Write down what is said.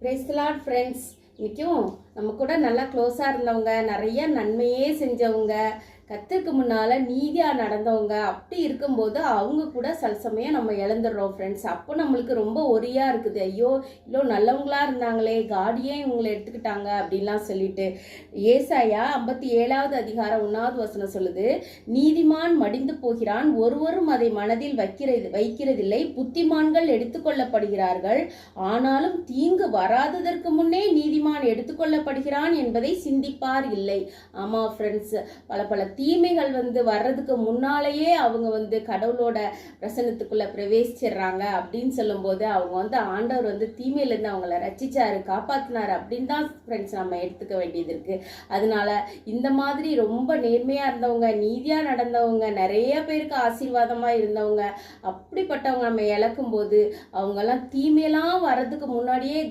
Praise the Lord friends. இன்றைக்கும் நம்ம கூட நல்லா க்ளோஸாக இருந்தவங்க, நிறைய நன்மையே செஞ்சவங்க, கர்த்தருக்கு முன்னால் நீதியாக நடந்தவங்க, அப்படி இருக்கும்போது அவங்க கூட சில சமயம் நம்ம இழந்துடுறோம் ஃப்ரெண்ட்ஸ். அப்போ நம்மளுக்கு ரொம்ப ஒரியாக இருக்குது. ஐயோ இவ்வளோ நல்லவங்களா இருந்தாங்களே, காடியே இவங்களை எடுத்துக்கிட்டாங்க அப்படின்லாம் சொல்லிட்டு. ஏசாயா 57வது அதிகாரம் 1வது வசனம் சொல்லுது, நீதிமான் மடிந்து போகிறான், ஒருவரும் அதை மனதில் வைக்கிறதில்லை. புத்திமான்கள் எடுத்துக்கொள்ளப்படுகிறார்கள், ஆனாலும் தீங்கு வராததற்கு முன்னே நீதிமான் எடுத்துக்கொள்ளப்படுகிறான் என்பதை சிந்திப்பார் இல்லை. ஆமா ஃப்ரெண்ட்ஸ், பல தீமைகள் வர்றதுக்கு முன்னாலேயே அவங்க கடவுளோட பிரசன்னத்துக்குள்ள பிரவேசிச்சிடுறாங்க அப்படின்னு சொல்லும்போது அவங்க ஆண்டவர் தீமையிலேருந்து அவங்கள ரட்சிச்சாரு, காப்பாத்தினாரு அப்படின்னு தான் ஃப்ரெண்ட்ஸ் நம்ம எடுத்துக்க வேண்டியது இருக்கு. அதனால இந்த மாதிரி ரொம்ப நேர்மையா இருந்தவங்க, நீதியா நடந்தவங்க, நிறைய பேருக்கு ஆசீர்வாதமா இருந்தவங்க, அப்படிப்பட்டவங்க நம்ம இழக்கும் போது அவங்கெல்லாம் தீமையெல்லாம் வர்றதுக்கு முன்னாடியே